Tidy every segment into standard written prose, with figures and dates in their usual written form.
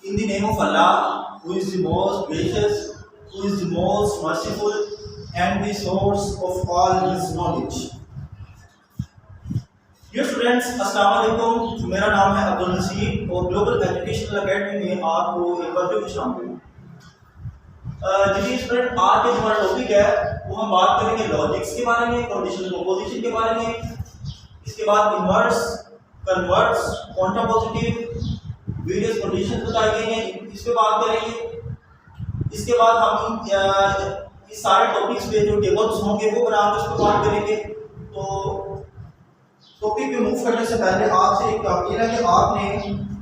In the name of Allah, who is the most gracious, who is the most merciful, and the source of all His knowledge. Dear students, अस्सलाम वालेकुम। मेरा नाम है अब्दुल नसीब और global educational academy में आपको एक बार फिर शामिल हूँ। जी स्टूडेंट, आज जो हमारा टॉपिक है वो हम बात करेंगे लॉजिक्स के बारे में, कंडीशनल प्रोपोजिशन के बारे में, इसके बाद inverse, converts, contrapositive, various conditions बताई गई हैं, इस पे बात करेंगे। इसके बाद हम इस सारे टॉपिक्स पे जो टेबल्स होंगे वो बनाकर उस पर बात करेंगे। तो टॉपिक पे मूव करने से पहले आपसे एक अपील है कि आपने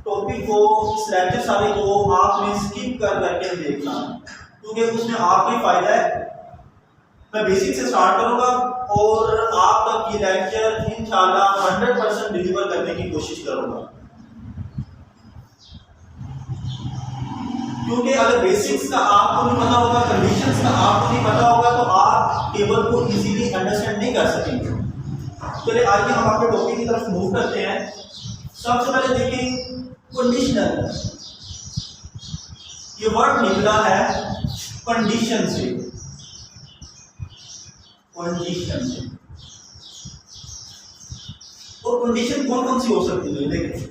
टॉपिक को, इस लेक्चर सारे को आपने स्किप कर करके देखना, क्योंकि उसमें आपके फायदा है। मैं बेसिक से स्टार्ट करूंगा और आप तक ये लेक्चर इंशाल्लाह 100% डिलीवर करने की कोशिश करूंगा, क्योंकि अगर बेसिक्स का आपको नहीं पता होगा, कंडीशंस का आपको नहीं पता होगा, तो आप टेबल को इजीली अंडरस्टैंड नहीं कर सकेंगे। चलिए आइए हम अपने टॉपिक की तरफ मूव करते हैं। सबसे पहले देखें कंडीशनल। ये वर्ड निकला है कंडीशन से, कंडीशन से। और कंडीशन कौन कौन सी हो सकती है? देखें,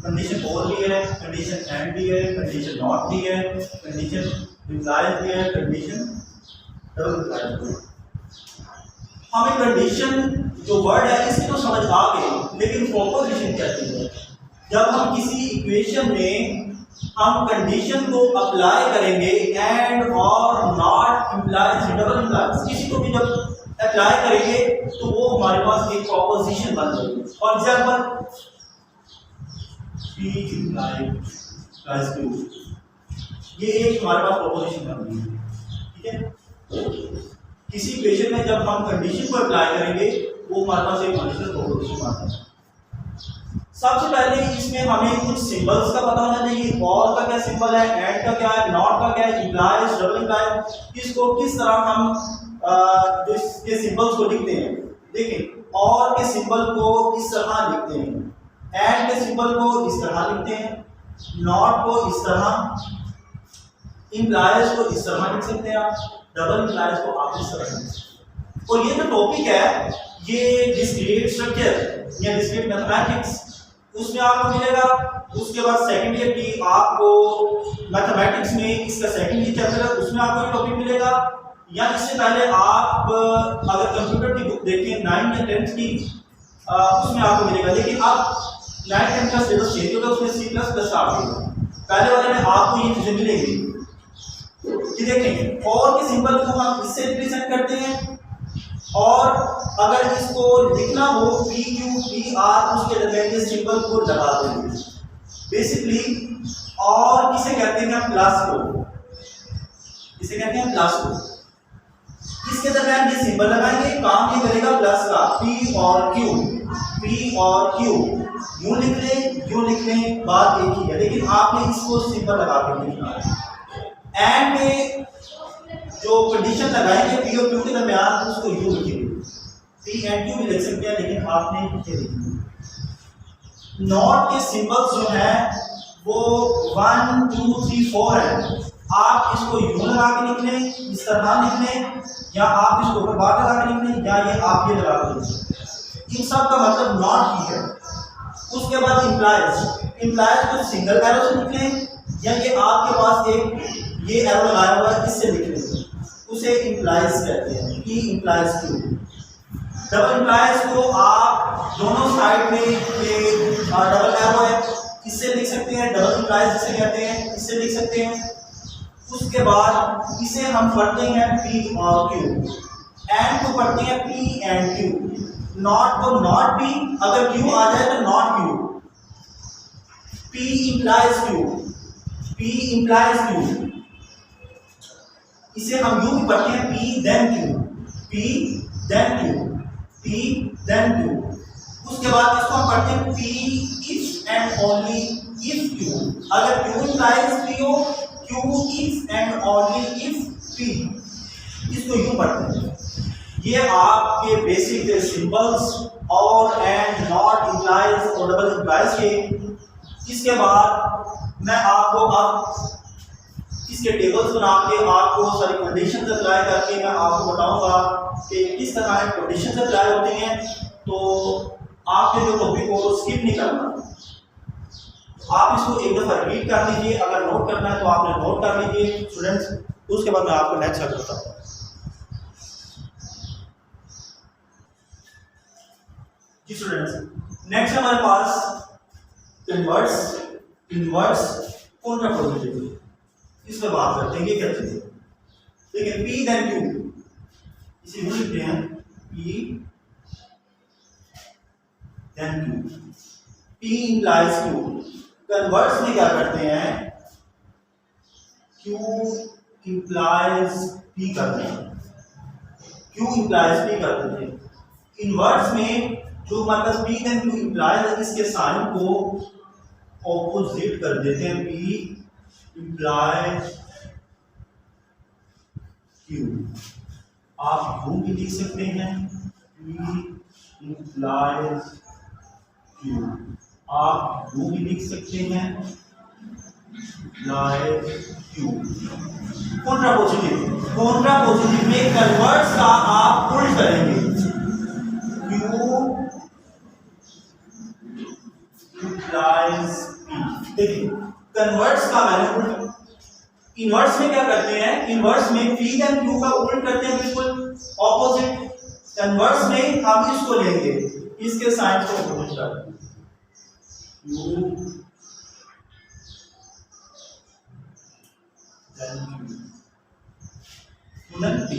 कंडीशन और भी है, कंडीशन एंड भी है, कंडीशन नॉट भी है, कंडीशन इम्प्लाइज भी है, कंडीशन डबल इम्प्लाइज भी है। हमें कंडीशन जो वर्ड है इसकी तो समझ आ गई, लेकिन प्रोपोजिशन क्या चीज है? जब हम किसी इक्वेशन में हम कंडीशन को अप्लाई करेंगे, एंड और नॉट इम्प्लाइज, डबल इम्प्लाइज, किसी को भी जब अप्लाई करेंगे तो वो हमारे पास एक प्रोपोजिशन बन जाएगी। For example P implies Q, ये एक हमारे पास प्रोपोजिशन बन गई है। ठीक है, किसी इक्वेशन में जब हम कंडीशन को अप्लाई करेंगे वो हमारे पास एक कंडीशनल प्रोपोजिशन बनता है। सबसे पहले इसमें हमें कुछ सिंबल्स का पता होना चाहिए। और का क्या सिंबल है, एंड का क्या है, नॉट का क्या है, इम्प्लाइज, डबल इम्प्लाइज, इसको किस तरह हम जो इसके सिंबल्स को लिखते हैं। देखिए, और के सिंबल को इस तरह लिखते हैं, एंड के सिंबल को इस तरह लिखते हैं, नॉट को इस तरह, इम्प्लाइज को इस तरह लिख सकते हैं आप, डबल इम्प्लाइज को आप इस तरह लिख सकते हैं। और ये जो टॉपिक है ये डिस्क्रीट स्ट्रक्चर या डिस्क्रीट मैथमेटिक्स, उसमें आपको मिलेगा। उसके बाद सेकंड ईयर की आपको मैथमेटिक्स में इसका सेकंड ईयर चैप्टर है, उसमें आपको ये टॉपिक मिलेगा। या इससे पहले आप अगर कंप्यूटर की बुक देखें 9th या 10th की, उसमें आपको मिलेगा। लेकिन अब 9th 10th का सिलेबस चेंज होगा, उसमें C++ आ गया। पहले वाले में आपको ये चीजें मिलेंगी कि देखें, और के सिंबल को हम इससे रिप्रेजेंट करते हैं, और अगर इसको लिखना हो PQPR, उसके दरमियान के सिंबल को लगा देंगे। बेसिकली और किसे कहते हैं? प्लस को, इसे कहते हैं प्लस को। इसके दरमियान ये सिंबल लगाएंगे, काम ये करेगा प्लस का, P और Q, P और Q, यूं लिख लें, यूं लिख लें, बात एक ही है, लेकिन आपने इसको सिंबल लगा के लिखना है। एंड में जो कंडीशन लगाएंगे P और Q के दरमियान, उसको यूं लिखेंगे, P एंड Q भी लिख सकते हैं, लेकिन आपने लिखे लिखना। नॉट के सिंबल्स जो हैं वो 1 2 3 4 है। आप इसको यूं लगा के लिख लें, इस तरह लिख लें, या आप इसको ऊपर बार लगा के लिख लें, या ये आप ये लगा के लिख लें। इन सब का मतलब नॉट ही है। उसके बाद इम्प्लाइज, इम्प्लाइज को सिंगल एरो से लिख लें, या ये आपके पास एक ये एरो लगाया हुआ है, इससे लिख लें, उसे इम्प्लाइज कहते हैं, P implies Q। Double implies को आप दोनों साइड में ये डबल एरो है, इससे लिख सकते हैं, डबल इम्प्लाइज जिसे कहते हैं, इससे लिख सकते हैं। उसके बाद इसे हम पढ़ते हैं P और Q, एंड को पढ़ते हैं P एंड Q, नॉट को नॉट P, अगर Q आ जाए तो not Q, P implies Q, P implies Q, इसे हम यूं भी पढ़ते हैं P then Q, P then Q, P then Q। उसके बाद इसको हम पढ़ते हैं P if and only if Q, अगर Q इम्प्लाइज P हो, Q if and only if P, इसको यूं पढ़ते हैं। ये आपके बेसिक सिंबल्स और एंड, नॉट, इम्प्लाइज और डबल इम्प्लाइज के। इसके बाद मैं आपको अब इसके टेबल्स बना के आपको सारी कंडीशंस अप्लाई करके मैं आपको बताऊंगा कि किस तरह कंडीशंस अप्लाई होती हैं। तो आपने जो टॉपिक को स्किप नहीं करना, आप इसको एक दफ़ा रीड कर लीजिए, अगर नोट करना है तो आपने नोट कर लीजिए स्टूडेंट्स, उसके बाद मैं आपको नेक्स्ट चैप्टर बताऊंगा। जी स्टूडेंट्स, नेक्स्ट हमारे पास इनवर्स कॉन्ट्रापोजिटिव, इस पर बात करते हैं। ये क्या चीज़ है? देखिए P देन Q, इसे यूं लिखते हैं P then Q, P implies Q। Converse में क्या करते हैं? Q implies P करते हैं, Q implies P करते हैं। इनवर्स में जो मतलब P देन Q implies है, इसके साइन को ऑपोजिट कर देते हैं, P implies Q। आप यूं भी लिख सकते हैं P implies Q, आप यूं भी लिख सकते हैं implies Q। कॉन्ट्रापोजिटिव में कन्वर्स का आप उल्ट करेंगे, Q implies P। देखिए कन्वर्स का मैंने उल्ट, इनवर्स में क्या करते हैं? इनवर्स में P देन Q का उल्ट करते हैं, बिल्कुल ऑपोजिट। कन्वर्स में हम इसको लेंगे, इसके साइन को ऑपोजिट कर देंगे, Q then Q then P।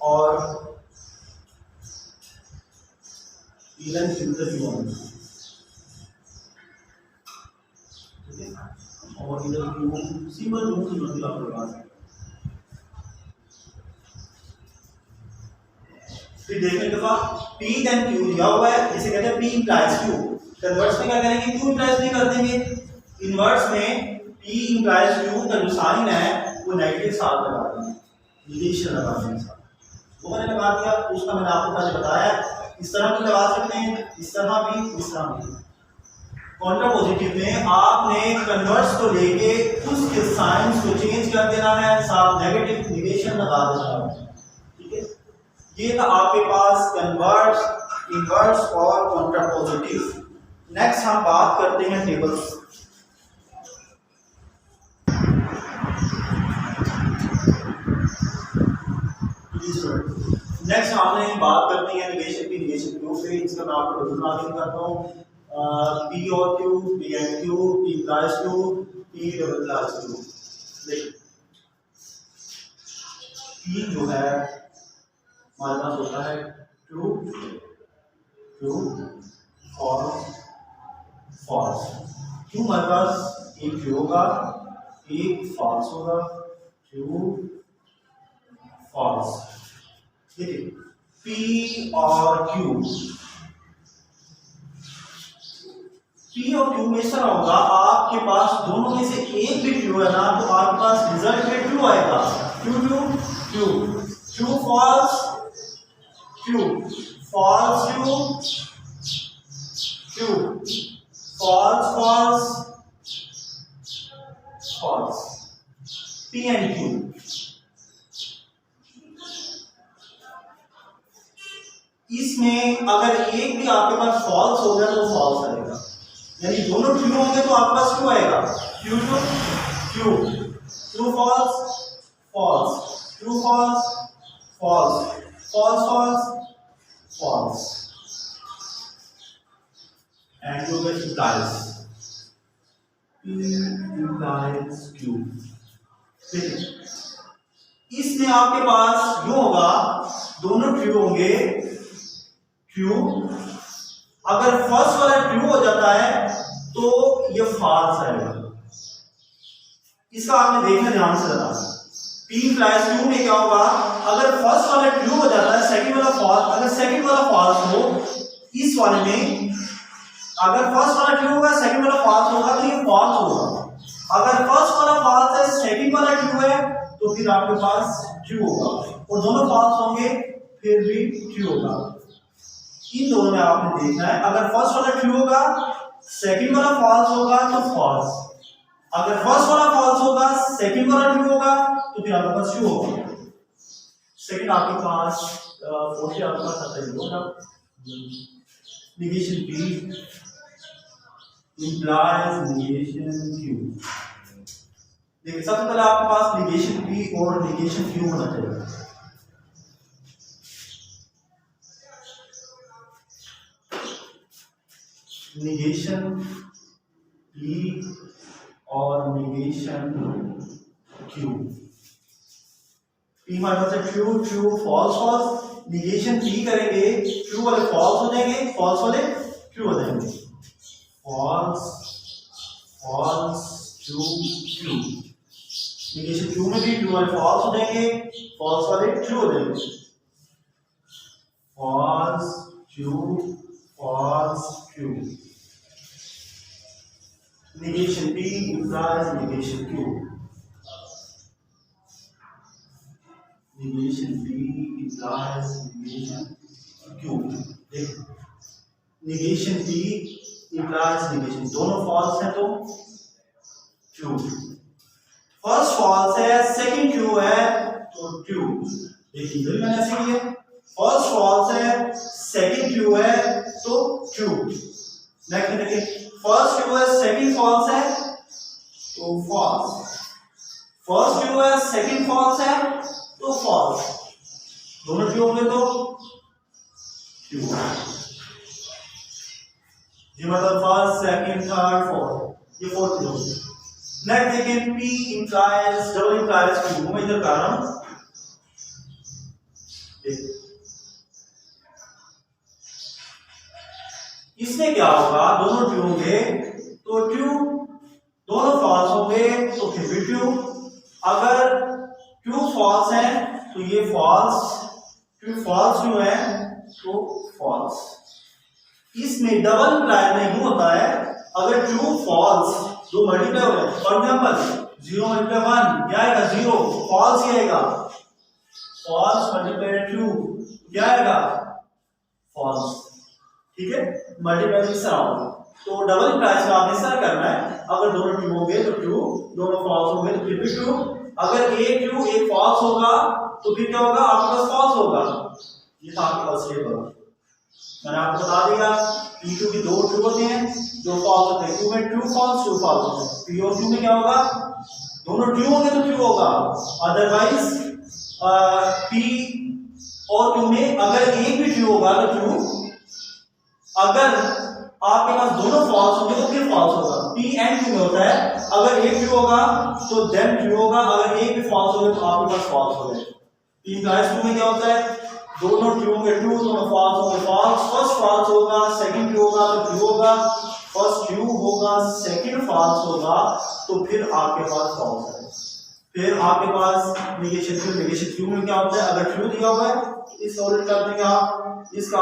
और P then Q then Q, और इधर Q सिंबल रूप से मतलब आपके पास। फिर देखने के बाद P देन Q दिया हुआ है, जिसे कहते हैं P implies Q। कन्वर्स में क्या करेंगे? Q implies P कर देंगे। इनवर्स में P implies Q का जो साइन है वो नेगेटिव साइन लगा देंगे, निगेशन लगा देंगे। वो मैंने लगा दिया, उसका मैंने आपको पहले बताया, इस तरह भी लगा सकते हैं, इस तरह भी, इस तरह भी। कॉन्ट्रापोजिटिव में आपने कन्वर्स को लेके उसके साइंस को चेंज कर देना है, साथ नेगेटिव निगेशन लगा देना है, ठीक है। ये था आपके पास कन्वर्स, इनवर्स और कॉन्ट्रापोजिटिव। नेक्स्ट हम बात करते हैं टेबल्स। नेक्स्ट हमने बात करनी है निगेशन की, निगेशन क्यों पे, इसका मैं आपको टेबल करता हूँ। P और Q, P and Q, P implies Q, P double implies Q। देखिए P जो है हमारे पास होता है true, true, false, false. Q हमारे पास एक ट्रू होगा, एक फॉल्स होगा, ट्रू, फॉल्स। देखिए P और Q, P और Q में इस तरह होगा, आपके पास दोनों में से एक भी ट्रू है ना, तो आपके पास रिजल्ट में ट्रू आएगा। True true true, true false true, false true, true false false, false. P and Q, इसमें अगर एक भी आपके पास फॉल्स हो गया तो फॉल्स आएगा, यानी दोनों ट्रू होंगे तो आपके पास ट्रू आएगा। True true true, true false false, true false false, false false false. And जो implies, P implies Q। इसमें आपके पास जो होगा दोनों ट्रू होंगे, ट्रू। अगर फर्स्ट वाला ट्रू हो जाता है तो ये फॉल्स आएगा। इसका आपने देखना ध्यान से जरा, P implies Q में क्या होगा, अगर फर्स्ट वाला ट्रू हो जाता है, सेकंड वाला फॉल्स, अगर सेकंड वाला फॉल्स हो, इस वाले में अगर फर्स्ट वाला ट्रू होगा, सेकंड वाला फॉल्स होगा तो ये फॉल्स होगा। अगर फर्स्ट वाला फॉल्स है, सेकंड वाला ट्रू है, तो फिर आपके पास ट्रू होगा, और दोनों फॉल्स होंगे फिर भी ट्रू होगा। इन दोनों में आपने देखना है, अगर फर्स्ट वाला ट्रू होगा सेकंड वाला फॉल्स होगा तो फॉल्स, अगर फर्स्ट वाला फॉल्स होगा सेकंड वाला ट्रू होगा तो फिर आपके पास ट्रू होगा। सेकंड आपके पास फोर्थ आपके पास आता है ना, negation P implies negation Q। देखिए सबसे पहले आपके पास negation P और negation Q होना चाहिए। negation P और negation Q। P हमारे पास है true true false false, negation P करेंगे ट्रू वाले फॉल्स हो जाएंगे, फॉल्स वाले ट्रू हो जाएंगे, false false true true. Negation true में भी ट्रू वाले फॉल्स हो जाएंगे, फॉल्स वाले ट्रू हो जाएंगे, false true false true. Negation P implies negation Q। negation P implies negation Q। देखो negation P implies negation, दोनों फॉल्स हैं तो ट्रू, फर्स्ट फॉल्स है सेकंड ट्रू है तो ट्रू। देखिए इधर मैंने ऐसे किया, फर्स्ट फॉल्स है सेकंड ट्रू है तो ट्रू। नेक्स्ट देखिए फर्स्ट ट्रू है सेकंड फॉल्स है तो फॉल्स, फर्स्ट ट्रू है सेकंड फॉल्स है तो फॉल्स, दोनों ट्रू होंगे तो ट्रू। ये मतलब फर्स्ट सेकंड थर्ड फोर्थ, ये फोर्थ ट्रू। नेक्स्ट देखिए P implies double implies Q, मैं इधर कर रहा हूं, इसमें क्या होगा, दोनों ट्रू होंगे तो ट्रू, दोनों फॉल्स होंगे तो फिर भी ट्रू। अगर ट्रू फॉल्स है तो ये फॉल्स, ट्रू फॉल्स ट्रू है तो फॉल्स। इसमें डबल इम्प्लाई में यूं होता है, अगर ट्रू फॉल्स दो मल्टीप्लाई हो गए, फॉर एग्जांपल 0 मल्टीप्लाई 1 क्या आएगा 0, फॉल्स ही आएगा, फॉल्स मल्टीप्लाई ट्रू क्या आएगा फॉल्स। ठीक है, मल्टीप्लाई इस तरह होगा, तो डबल इम्प्लाई से आपने इस तरह करना है, अगर दोनों ट्रू होंगे तो ट्रू, दोनों फॉल्स होंगे तो फिर भी ट्रू। अगर एक ट्रू एक फॉल्स होगा तो फिर क्या होगा, आपके पास फॉल्स होगा। ये था आपके पास ये होगा, मैंने आपको बता दिया P2 की दो ट्रू होते हैं, दो फॉल्स होते हैं, Q में ट्रू फॉल्स ट्रू फॉल्स होते हैं। P और Q में क्या होगा, दोनों ट्रू होंगे तो ट्रू होगा, अदरवाइज P और Q में अगर एक भी ट्रू होगा तो ट्रू, अगर आपके पास दोनों फॉल्स होंगे तो फिर फॉल्स होगा। P एंड Q में होता है, अगर एक ट्रू होगा तो देन ट्रू होगा, अगर एक भी फॉल्स होगा तो आपके पास फॉल्स हो जाएगा। P प्लस Q में क्या होता है, दोनों ट्रू होंगे ट्रू, दोनों फॉल्स होंगे फॉल्स, फर्स्ट फॉल्स होगा सेकंड ट्रू होगा तो ट्रू होगा, फर्स्ट ट्रू होगा सेकंड फॉल्स होगा तो फिर आपके पास फॉल्स है। फिर आपके पास नेगेशन Q में क्या होता है, अगर ट्रू दिया हुआ है इस सॉल्व कर देंगे आप, इसका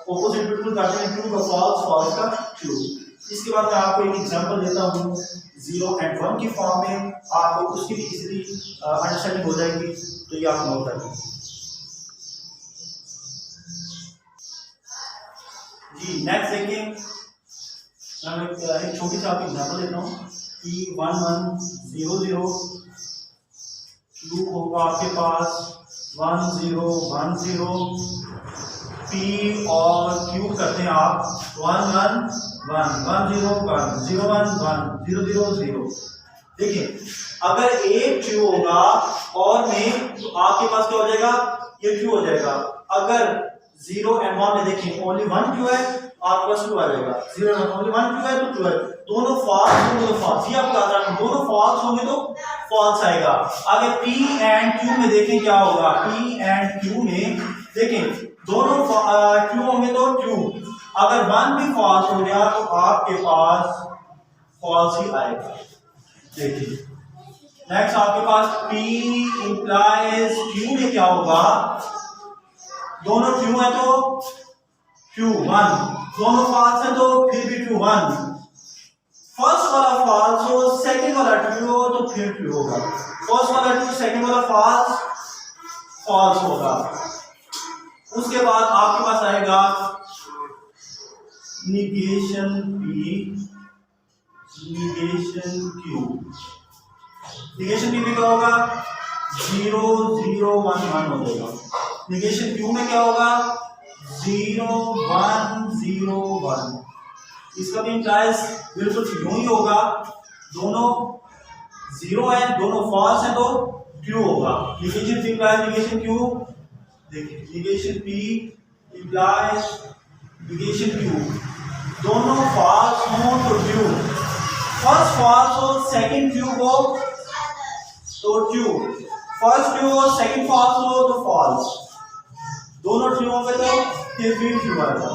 ऑपोजिट बिल्कुल करते हैं, ट्रू का फॉल्स फॉल्स का ट्रू। इसके बाद मैं आपको एक एग्जांपल देता हूं 0 एंड 1 की फॉर्म में, आपको उसकी भी इजीली अंडरस्टैंडिंग हो जाएगी, तो ये आप नोट करिए जी। नेक्स्ट देखिए, मैं एक छोटी सी आपको एग्जांपल देता हूं कि 1 1 0 0 ट्रू होगा आपके पास 1 0 1 0, P और Q करते हैं आप 1 1 1 1 0 1 0 1 1 0 0 0। देखिए अगर एक ट्रू होगा और में तो आपके पास क्या हो जाएगा, ये ट्रू हो जाएगा। अगर 0 एंड 1 में देखिए ओनली 1 ट्रू है, आपके पास ट्रू आ जाएगा। 0 एंड ओनली 1 ट्रू है तो ट्रू है, दोनों फॉल्स होंगे तो फॉल्स, ये आपको याद रखना, दोनों फॉल्स होंगे तो फॉल्स आएगा। आगे P एंड Q में देखें क्या होगा, P एंड Q में देखें दोनों ट्रू होंगे तो ट्रू, अगर 1 भी फॉल्स हो गया तो आपके पास फॉल्स ही आएगा। देखिए नेक्स्ट आपके पास P इंप्लाइज Q में क्या होगा, दोनों ट्रू है तो ट्रू 1, दोनों फॉल्स है तो फिर भी ट्रू 1, फर्स्ट वाला फॉल्स हो सेकंड वाला ट्रू हो तो फिर ट्रू होगा, फर्स्ट वाला ट्रू सेकंड वाला फॉल्स फॉल्स होगा। उसके बाद आपके पास आएगा negation P, negation Q. Negation P में क्या होगा 0 0 1 1 हो जाएगा। निगेशन क्यू में क्या होगा 0 1 0 1। इसका भी इंप्लाइज बिल्कुल यूं ही होगा, दोनों 0 है, दोनों फॉल्स है तो ट्रू होगा। Negation P implies negation Q, देखिए negation P implies negation Q, दोनों फॉल्स हो तो ट्रू, फर्स्ट फॉल्स हो सेकंड ट्रू हो तो ट्रू, फर्स्ट ट्रू हो सेकंड फॉल्स हो तो फॉल्स, दोनों ट्रू होंगे तो फिर भी ट्रू आएगा।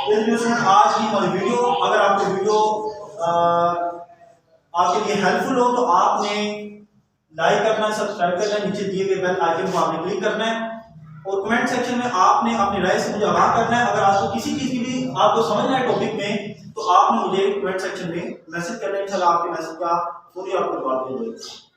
आज की हमारी वीडियो, अगर आपको वीडियो आपके लिए हेल्पफुल हो तो आपने लाइक करना है, सब्सक्राइब करना है, नीचे दिए गए बेल आइकन को आपने क्लिक करना है और कमेंट सेक्शन में आपने अपनी राय से मुझे आगाह करना है। अगर आपको किसी चीज की भी आपको समझना है टॉपिक में तो आपने मुझे कमेंट सेक्शन में मैसेज करना है, इंशाल्लाह आपके मैसेज का पूरी आपको जवाब दिया जाएगा।